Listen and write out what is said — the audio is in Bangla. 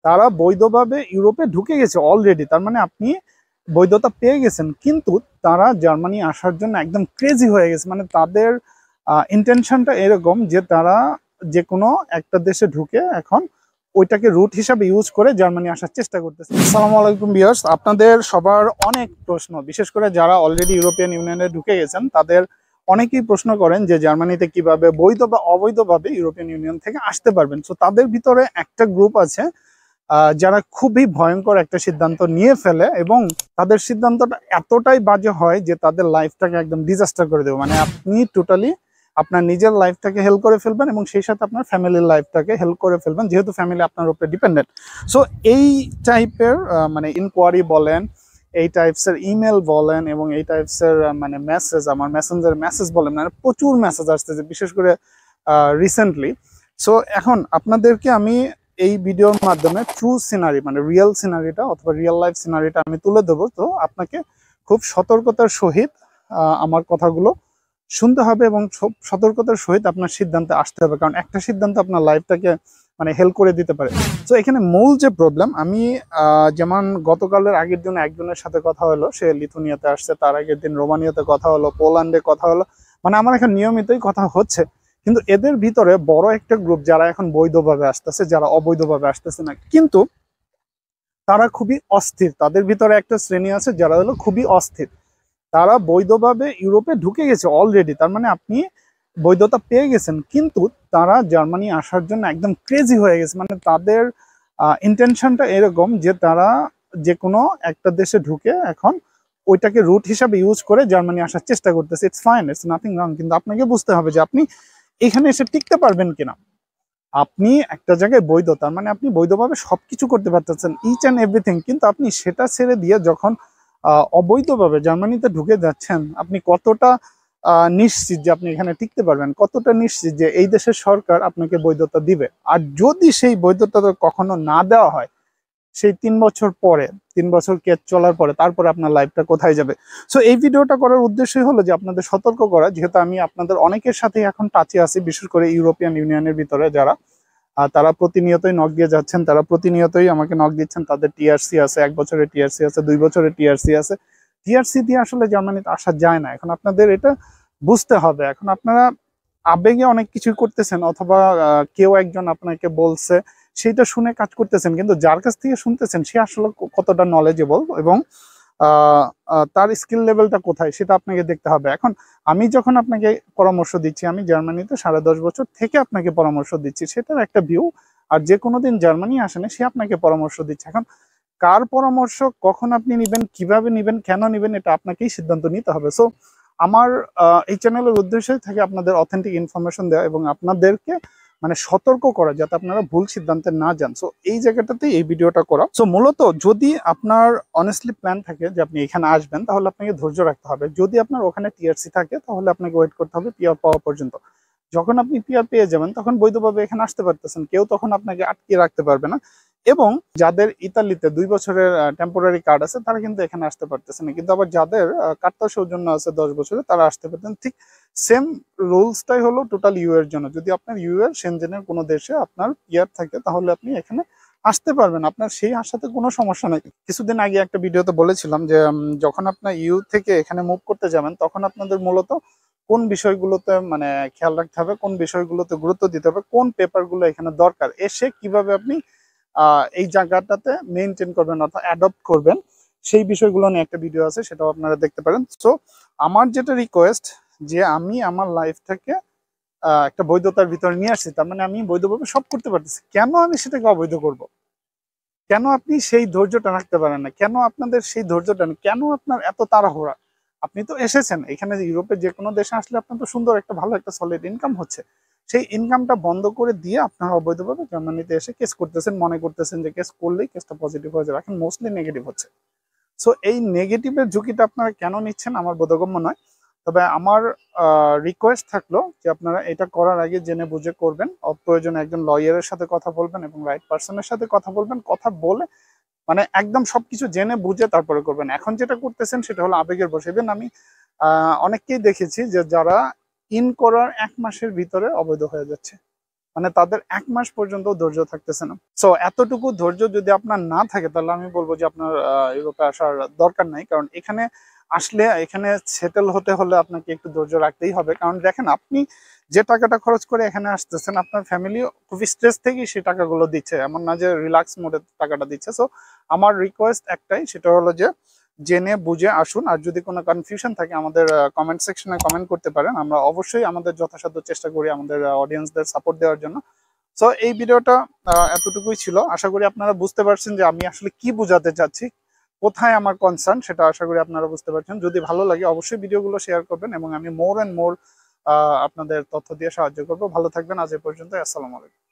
তারা বৈধভাবে ইউরোপে ঢুকে গেছে অলরেডি, তার মানে আপনি বৈধতা পেয়ে গেছেন, কিন্তু তারা জার্মানি আসার জন্য একদম ক্রেজি হয়ে গেছে। মানে তাদের ইন্টেনশনটা এরকম যে তারা যে কোনো একটা দেশে ঢুকে এখন ওইটাকে রুট হিসাবে ইউজ করে জার্মানি আসার চেষ্টা করতেছে। আসসালামু আলাইকুম ভিউয়ার্স, আপনাদের সবার অনেক প্রশ্ন, বিশেষ করে যারা অলরেডি ইউরোপিয়ান ইউনিয়নে ঢুকে গেছেন তাদের অনেকেই প্রশ্ন করেন যে জার্মানিতে কিভাবে বৈধ বা অবৈধভাবে ইউরোপিয়ান ইউনিয়ন থেকে আসতে পারবেন। তো তাদের ভিতরে একটা গ্রুপ আছে যারা খুবই ভয়ঙ্কর একটা সিদ্ধান্ত নিয়ে ফেলে, এবং তাদের সিদ্ধান্তটা এতটাই বাজে হয় যে তাদের লাইফটাকে একদম ডিজাস্টার করে দেবে। মানে আপনি টোটালি আপনার নিজের লাইফটাকে হেল্প করে ফেলবেন এবং সেই সাথে আপনার ফ্যামিলির লাইফটাকে হেল্প করে ফেলবেন, যেহেতু ফ্যামিলি আপনার উপরে ডিপেন্ডেন্ট। সো এই টাইপের মানে ইনকোয়ারি বলেন, এই টাইপসের ইমেল বলেন, এবং এই টাইপসের মানে মেসেজ, আমার মেসেঞ্জার মেসেজ বলেন, মানে প্রচুর মেসেজ আসতেছে বিশেষ করে রিসেন্টলি। সো এখন আপনাদেরকে আমি এই ভিডিওর মাধ্যমে ট্রু সিনারি, মানে রিয়েল সিনারিটা অথবা রিয়েল লাইফ সিনারিটা আমি তুলে দেবো। তো আপনাকে খুব সতর্কতার সহিত আমার কথাগুলো শুনতে হবে এবং সতর্কতার সহিত আপনার সিদ্ধান্তে আসতে হবে, কারণ একটা সিদ্ধান্ত আপনার লাইফটাকে মানে হেল্প করে দিতে পারে। তো এখানে মূল যে প্রবলেম, আমি যেমন গতকালের আগের দিন একজনের সাথে কথা হলো, সে লিথুনিয়াতে আসছে, তার আগের দিন রোমানিয়াতে কথা হলো, পোল্যান্ডে কথা হলো, মানে আমার এখানে নিয়মিতই কথা হচ্ছে। কিন্তু এদের ভিতরে বড় একটা গ্রুপ যারা এখন বৈধভাবে আসতেছে, যারা অবৈধভাবে আসতেছে না, কিন্তু তারা খুবই অস্থির। তাদের ভিতরে একটা শ্রেণী আছে যারা হলো খুবই অস্থির। তারা বৈধভাবে ইউরোপে ঢুকে গেছে অলরেডি, তার মানে আপনি বৈধতা পেয়ে গেছেন, কিন্তু তারা জার্মানি আসার জন্য একদম ক্রেজি হয়ে গেছে। মানে তাদের ইন্টেনশনটা এরকম যে তারা যে কোনো একটা দেশে ঢুকে এখন ওইটাকে রুট হিসাবে ইউজ করে জার্মানি আসার চেষ্টা করতেছে। It's fine, it's nothing wrong, কিন্তু আপনাকে বুঝতে হবে যে আপনি এখানে এসে টিকতে পারবেন কিনা। আপনি একটা জায়গায় বৈধ, তার মানে আপনি বৈধভাবে সবকিছু করতে পারতেছেন, ইচ অ্যান্ড এভরিথিং, কিন্তু আপনি সেটা ছেড়ে দিয়ে যখন অবৈধভাবে জার্মানিতে ঢুকে যাচ্ছেন, আপনি কতটা নিশ্চিত যে আপনি এখানে টিকতে পারবেন, কতটা নিশ্চিত যে এই দেশের সরকার আপনাকে বৈধতা দিবে। আর যদি সেই বৈধতা কখনো না দেওয়া হয়, সেই 3 বছর পরে, 3 বছর কেস চলার পরে, তারপরে আপনার লাইফটা কোথায় যাবে। সো এই ভিডিওটা করার উদ্দেশ্যই হলো যে আপনাদের সতর্ক করা, যেহেতু আমি আপনাদের অনেকের সাথেই এখন টাচে আছি, বিশেষ করে ইউরোপিয়ান ইউনিয়নের ভিতরে যারা তারা প্রতিনিয়তই নক দিয়ে যাচ্ছেন, তারা প্রতিনিয়তই আমাকে নক দিচ্ছেন। তাদের টিআরসি আছে, 1 বছরের টিআরসি আছে, 2 বছরের টিআরসি আছে। টিআরসি দিয়ে আসলে জার্মানিতে আসা যায় না। এখন আপনাদের এটা বুঝতে হবে। এখন আপনারা আবেগে অনেক কিছু করতেছেন, অথবা কেউ একজন আপনাকে বলছে সেটা শুনে কাজ করতেছেন, কিন্তু যার কাছ থেকে শুনতেছেন সে আসলে কতটা নলেজেবল এবং তার স্কিল লেভেলটা কোথায় সেটা আপনাকে দেখতে হবে। এখন আমি যখন আপনাকে পরামর্শ দিচ্ছি, আমি জার্মানিতে 10.5 বছর থেকে আপনাকে পরামর্শ দিচ্ছি, সেটার একটা ভিউ। আর যে কোনোদিন জার্মানি আসেনি সে আপনাকে পরামর্শ দিচ্ছে। এখন কার পরামর্শ কখন আপনি নেবেন, কিভাবে নেবেন, কেন নেবেন, এটা আপনাকেই সিদ্ধান্ত নিতে হবে। সো আমার এই চ্যানেলের উদ্দেশ্য থাকে আপনাদের অথেন্টিক ইনফরমেশন দেওয়া এবং আপনাদেরকে মানে সতর্ক করা, যাতে আপনারা ভুল সিদ্ধান্তে না যান। সো এই জায়গাটাতেই এই ভিডিওটা করা। সো মূলত যদি আপনার অনেস্টলি প্ল্যান থাকে যে আপনি এখানে আসবেন, তাহলে আপনাকে ধৈর্য রাখতে হবে। যদি আপনার ওখানে টিআরসি থাকে, তাহলে আপনাকে ওয়েট করতে হবে পিআর পাওয়া পর্যন্ত। যখন আপনি পিআর পেয়ে যাবেন, তখন বৈধভাবে এখানে আসতে পারতেছেন, কেউ তখন আপনাকে আটকে রাখতে পারবে না। এবং যাদের ইতালিতে 2 বছরের টেম্পোরারি কার্ড আছে, তারা কিন্তু এখানে আসতে পারতেছে না, কিন্তু আবার যাদের কার্ডটা সৌজন্য আছে 10 বছরের, তারা আসতে পারতেন। ঠিক সেম রুলসটাই হলো টোটাল ইউ এর জন্য। যদি আপনার ইউ এর সেনজেনের কোনো দেশে আপনার পিআর থাকে, তাহলে আপনি এখানে আসতে পারবেন, আপনার সেই আসাতে কোনো সমস্যা নেই। কিছুদিন আগে একটা ভিডিওতে বলেছিলাম যে যখন আপনার ইউ থেকে এখানে মুভ করতে যাবেন, তখন আপনাদের মূলত কোন বিষয়গুলোতে মানে খেয়াল রাখতে হবে, কোন বিষয়গুলোতে গুরুত্ব দিতে হবে, কোন পেপারগুলো এখানে দরকার, এসে কিভাবে আপনি এই জায়গাটাতে মেনটেন করবেন অর্থাৎ অ্যাডপ্ট করবেন, সেই বিষয়গুলো নিয়ে একটা ভিডিও আছে, সেটাও আপনারা দেখতে পারেন। সো আমার যেটা রিকোয়েস্ট, যে আমি আমার লাইফটাকে একটা বৈধতার ভিতরে নিয়ে আসছি, তার মানে আমি বৈধভাবে সব করতে পারতেছি, কেন আমি সেটাকে অবৈধ করব? কেন আপনি সেই ধৈর্যটা রাখতে পারেন না? কেন আপনাদের সেই ধৈর্যটা নেই? কেন আপনার এত তাড়াহুড়া? আপনি তো এসেছেন এখানে, ইউরোপের যে কোনো দেশে আসলে আপনার তো সুন্দর একটা ভালো একটা সলিড ইনকাম হচ্ছে, সেই ইনকামটা বন্ধ করে দিয়ে আপনারা অবৈধভাবে জার্মানিতে এসে কেস করতেছেন, মনে করতেছেন যে কেস করলেই কেসটা পজিটিভ হয়ে যাবে। এখন মোস্টলি নেগেটিভ হচ্ছে। সো এই নেগেটিভের ঝুঁকিটা আপনারা কেন নিচ্ছেন আমার বোধগম্য নয়। তবে আমার রিকোয়েস্ট থাকলো যে আপনারা এটা করার আগে জেনে বুঝে করবেন। প্রয়োজনে একজন লয়ারের সাথে কথা বলবেন এবং রাইট পার্সনের সাথে কথা বলবেন, কথা বলে মানে একদম সবকিছু জেনে বুঝে তারপরে করবেন। এখন যেটা করতেছেন সেটা হলো আবেগের বশে। ইভেন আমি অনেককেই দেখেছি যে যারা ইন করার 1 মাসের ভিতরে অবৈধ হয়ে যাচ্ছে। মানে তাদের 1 মাস পর্যন্ত ধৈর্য থাকতেছে না। সো এতটুকু ধৈর্য যদি আপনার না থাকে তাহলে আমি বলবো যে আপনার ইউরোপে আসার দরকার নাই। কারণ এখানে আসলে এখানে সেটেল হতে হলে আপনাকে একটু ধৈর্য রাখতেই হবে। কারণ দেখেন, আপনি যে টাকাটা খরচ করে এখানে আসতেছেন, আপনার ফ্যামিলি খুব স্ট্রেস থেকেই সেই টাকাগুলো দিচ্ছে, এমন না যে রিল্যাক্স মোডে টাকাটা দিচ্ছে। সো আমার রিকোয়েস্ট একটাই, সেটা হলো যে জেনে বুঝে আসুন। আর যদি কোনো কনফিউশন থাকে আমাদের কমেন্ট সেকশনে কমেন্ট করতে পারেন। আমরা অবশ্যই আমাদের যথাসাধ্য চেষ্টা করি আমাদের অডিয়েন্সদের সাপোর্ট দেওয়ার জন্য। সো এই ভিডিওটা এতটুকুই ছিল। আশা করি আপনারা বুঝতে পারছেন যে আমি আসলে কি বোঝাতে চাচ্ছি, কোথায় আমার কনসার্ন, সেটা আশা করি আপনারা বুঝতে পারছেন। যদি ভালো লাগে অবশ্যই ভিডিওগুলো শেয়ার করবেন এবং আমি মোর অ্যান্ড মোর আপনাদের তথ্য দিয়ে সাহায্য করবো। ভালো থাকবেন। আজ এ পর্যন্ত। আসসালামু আলাইকুম।